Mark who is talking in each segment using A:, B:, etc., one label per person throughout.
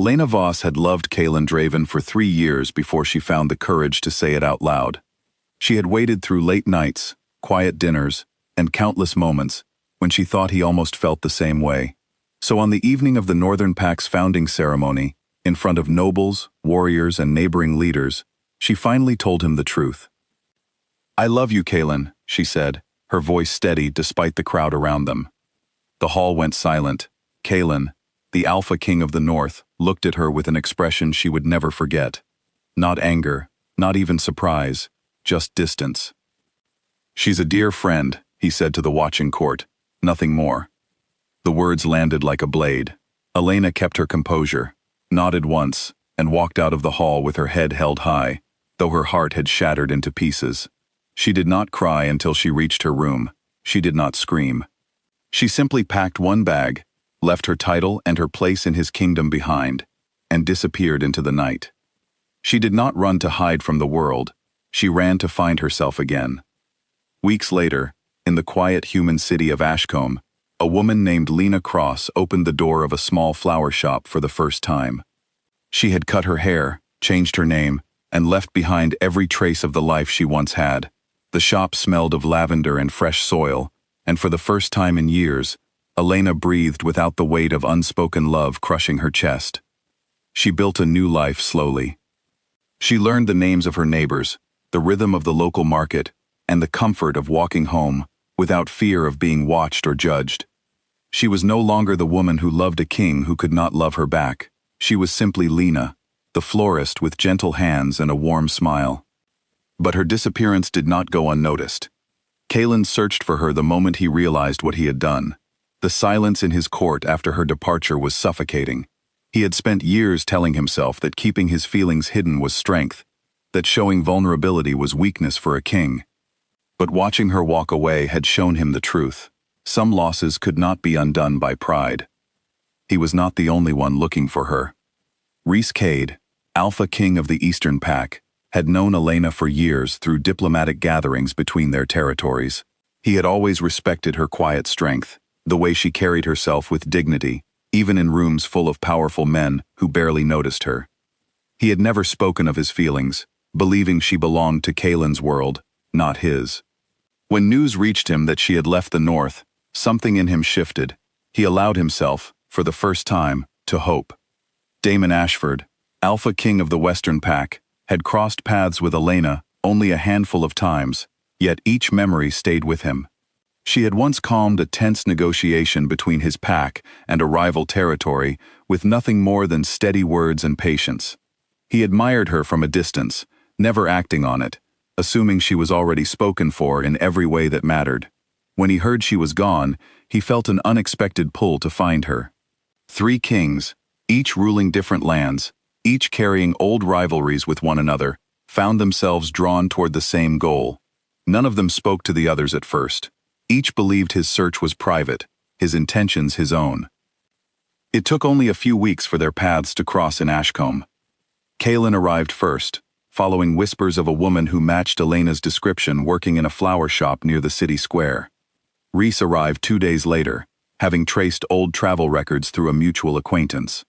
A: Elena Voss had loved Kaelin Draven for 3 years before she found the courage to say it out loud. She had waited through late nights, quiet dinners, and countless moments when she thought he almost felt the same way. So on the evening of the Northern Pact's founding ceremony, in front of nobles, warriors, and neighboring leaders, she finally told him the truth. "I love you, Kaelin," she said, her voice steady despite the crowd around them. The hall went silent. Kaelin, the Alpha King of the North, looked at her with an expression she would never forget. Not anger, not even surprise, just distance. "She's a dear friend," he said to the watching court, nothing more. The words landed like a blade. Elena kept her composure, nodded once, and walked out of the hall with her head held high, though her heart had shattered into pieces. She did not cry until she reached her room. She did not scream. She simply packed one bag, left her title and her place in his kingdom behind, and disappeared into the night. She did not run to hide from the world. She ran to find herself again. Weeks later, in the quiet human city of Ashcombe, a woman named Lena Cross opened the door of a small flower shop for the first time. She had cut her hair, changed her name, and left behind every trace of the life she once had. The shop smelled of lavender and fresh soil, and for the first time in years, Elena breathed without the weight of unspoken love crushing her chest. She built a new life slowly. She learned the names of her neighbors, the rhythm of the local market, and the comfort of walking home without fear of being watched or judged. She was no longer the woman who loved a king who could not love her back. She was simply Lena, the florist with gentle hands and a warm smile. But her disappearance did not go unnoticed. Kaelin searched for her the moment he realized what he had done. The silence in his court after her departure was suffocating. He had spent years telling himself that keeping his feelings hidden was strength, that showing vulnerability was weakness for a king. But watching her walk away had shown him the truth. Some losses could not be undone by pride. He was not the only one looking for her. Rhys Cade, Alpha King of the Eastern Pack, had known Elena for years through diplomatic gatherings between their territories. He had always respected her quiet strength, the way she carried herself with dignity, even in rooms full of powerful men who barely noticed her. He had never spoken of his feelings, believing she belonged to Kaelin's world, not his. When news reached him that she had left the North, something in him shifted. He allowed himself, for the first time, to hope. Daemon Ashford, Alpha King of the Western Pack, had crossed paths with Elena only a handful of times, yet each memory stayed with him. She had once calmed a tense negotiation between his pack and a rival territory with nothing more than steady words and patience. He admired her from a distance, never acting on it, assuming she was already spoken for in every way that mattered. When he heard she was gone, he felt an unexpected pull to find her. 3 kings, each ruling different lands, each carrying old rivalries with one another, found themselves drawn toward the same goal. None of them spoke to the others at first. Each believed his search was private, his intentions his own. It took only a few weeks for their paths to cross in Ashcombe. Kaelin arrived first, following whispers of a woman who matched Elena's description working in a flower shop near the city square. Rhys arrived 2 days later, having traced old travel records through a mutual acquaintance.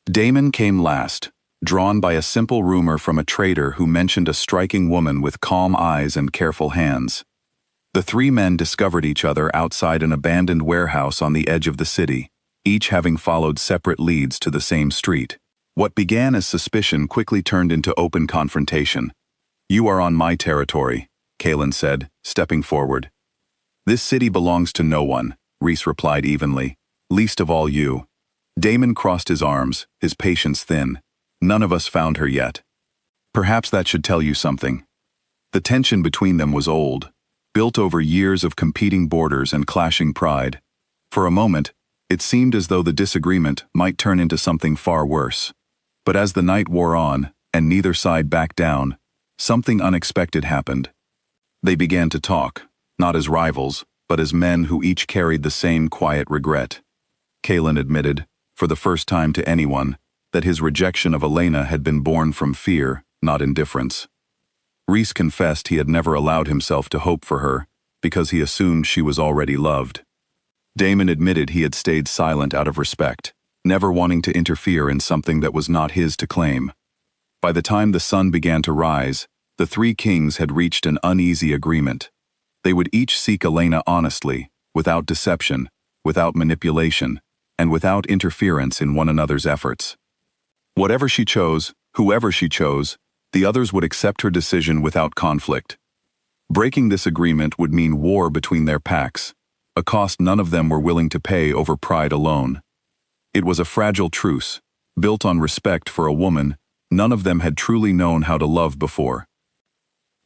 A: Daemon came last, drawn by a simple rumor from a trader who mentioned a striking woman with calm eyes and careful hands. The 3 men discovered each other outside an abandoned warehouse on the edge of the city, each having followed separate leads to the same street. What began as suspicion quickly turned into open confrontation. "You are on my territory," Kaelin said, stepping forward. "This city belongs to no one," Rhys replied evenly, "least of all you." Daemon crossed his arms, his patience thin. "None of us found her yet." Perhaps that should tell you something. The tension between them was old, built over years of competing borders and clashing pride. For a moment, it seemed as though the disagreement might turn into something far worse. But as the night wore on, and neither side backed down, something unexpected happened. They began to talk, not as rivals, but as men who each carried the same quiet regret. Kaelin admitted, for the first time to anyone, that his rejection of Elena had been born from fear, not indifference. Rhys confessed he had never allowed himself to hope for her, because he assumed she was already loved. Daemon admitted he had stayed silent out of respect, never wanting to interfere in something that was not his to claim. By the time the sun began to rise, the three kings had reached an uneasy agreement. They would each seek Elena honestly, without deception, without manipulation, and without interference in one another's efforts. Whatever she chose, whoever she chose, the others would accept her decision without conflict. Breaking this agreement would mean war between their packs, a cost none of them were willing to pay over pride alone. It was a fragile truce, built on respect for a woman none of them had truly known how to love before.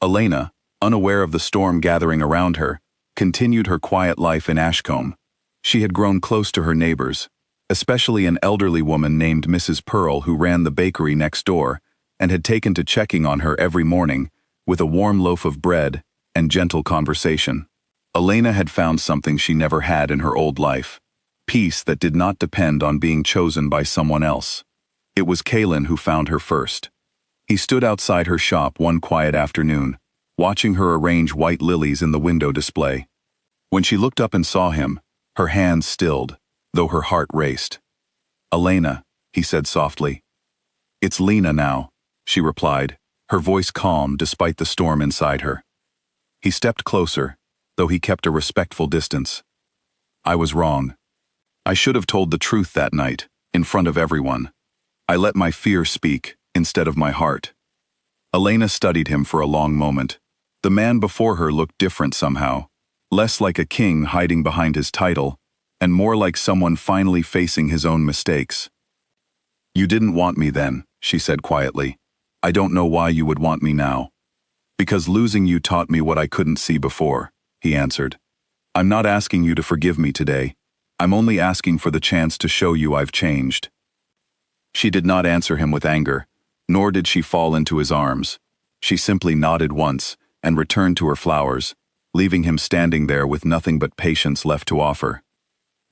A: Elena, unaware of the storm gathering around her, continued her quiet life in Ashcombe. She had grown close to her neighbors, especially an elderly woman named Mrs. Pearl who ran the bakery next door and had taken to checking on her every morning with a warm loaf of bread and gentle conversation. Elena had found something she never had in her old life, peace that did not depend on being chosen by someone else. It was Kalen who found her first. He stood outside her shop one quiet afternoon, watching her arrange white lilies in the window display. When she looked up and saw him, her hands stilled, though her heart raced. "Elena," he said softly. "It's Lena now," she replied, her voice calm despite the storm inside her. He stepped closer, though he kept a respectful distance. "I was wrong. I should have told the truth that night, in front of everyone. I let my fear speak, instead of my heart." Elena studied him for a long moment. The man before her looked different somehow, less like a king hiding behind his title, and more like someone finally facing his own mistakes. "You didn't want me then," she said quietly. "I don't know why you would want me now." "Because losing you taught me what I couldn't see before," he answered. "I'm not asking you to forgive me today. I'm only asking for the chance to show you I've changed." She did not answer him with anger, nor did she fall into his arms. She simply nodded once and returned to her flowers, leaving him standing there with nothing but patience left to offer.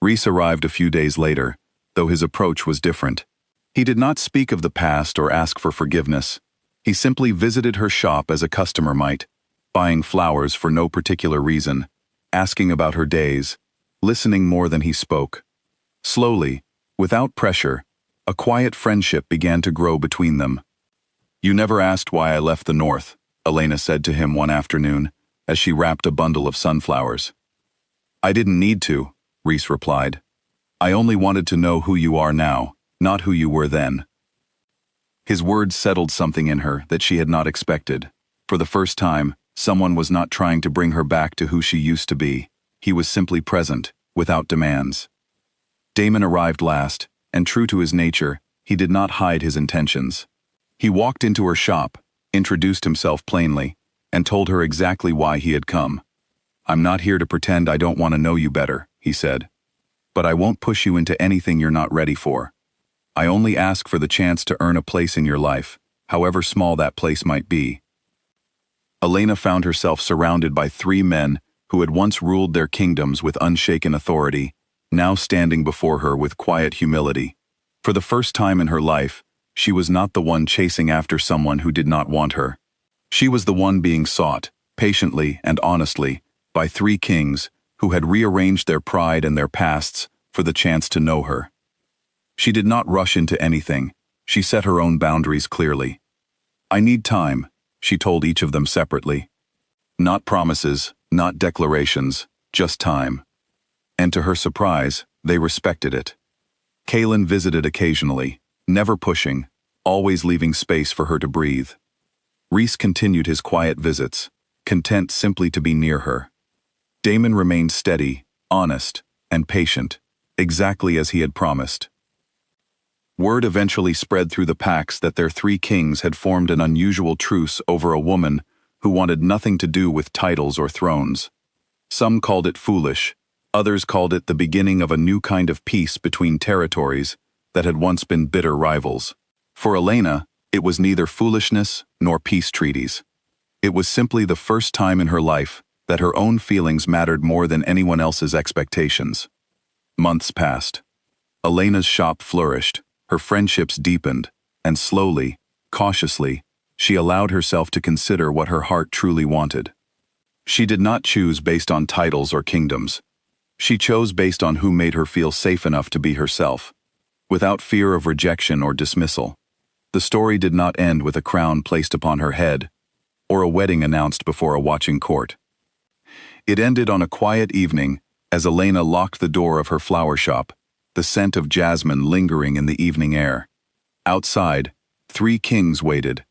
A: Reese arrived a few days later, though his approach was different. He did not speak of the past or ask for forgiveness. He simply visited her shop as a customer might, buying flowers for no particular reason, asking about her days, listening more than he spoke. Slowly, without pressure, a quiet friendship began to grow between them. "You never asked why I left the north," Elena said to him one afternoon, as she wrapped a bundle of sunflowers. "I didn't need to," Reese replied. "I only wanted to know who you are now, not who you were then." His words settled something in her that she had not expected. For the first time, someone was not trying to bring her back to who she used to be. He was simply present, without demands. Damon arrived last, and true to his nature, he did not hide his intentions. He walked into her shop, introduced himself plainly, and told her exactly why he had come. "I'm not here to pretend I don't want to know you better," he said. "But I won't push you into anything you're not ready for. I only ask for the chance to earn a place in your life, however small that place might be." Elena found herself surrounded by three men who had once ruled their kingdoms with unshaken authority, now standing before her with quiet humility. For the first time in her life, she was not the one chasing after someone who did not want her. She was the one being sought, patiently and honestly, by three kings who had rearranged their pride and their pasts for the chance to know her. She did not rush into anything. She set her own boundaries clearly. "I need time," she told each of them separately. Not promises, not declarations, just time. And to her surprise, they respected it. Kalen visited occasionally, never pushing, always leaving space for her to breathe. Reese continued his quiet visits, content simply to be near her. Damon remained steady, honest, and patient, exactly as he had promised. Word eventually spread through the packs that their three kings had formed an unusual truce over a woman who wanted nothing to do with titles or thrones. Some called it foolish, others called it the beginning of a new kind of peace between territories that had once been bitter rivals. For Elena, it was neither foolishness nor peace treaties. It was simply the first time in her life that her own feelings mattered more than anyone else's expectations. Months passed. Elena's shop flourished, her friendships deepened, and slowly, cautiously, she allowed herself to consider what her heart truly wanted. She did not choose based on titles or kingdoms. She chose based on who made her feel safe enough to be herself. without fear of rejection or dismissal. The story did not end with a crown placed upon her head, or a wedding announced before a watching court. It ended on a quiet evening as Elena locked the door of her flower shop, the scent of jasmine lingering in the evening air. Outside, 3 kings waited,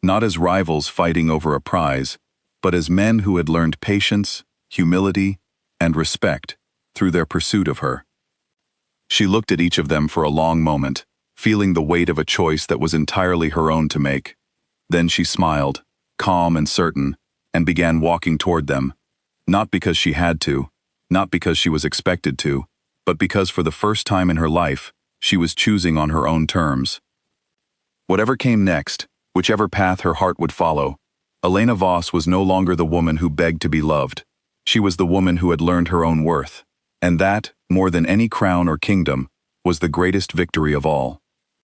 A: not as rivals fighting over a prize, but as men who had learned patience, humility, and respect through their pursuit of her. She looked at each of them for a long moment, feeling the weight of a choice that was entirely her own to make. Then she smiled, calm and certain, and began walking toward them, not because she had to, not because she was expected to, but because for the first time in her life, she was choosing on her own terms. Whatever came next, whichever path her heart would follow, Elena Voss was no longer the woman who begged to be loved. She was the woman who had learned her own worth, and that, more than any crown or kingdom, was the greatest victory of all.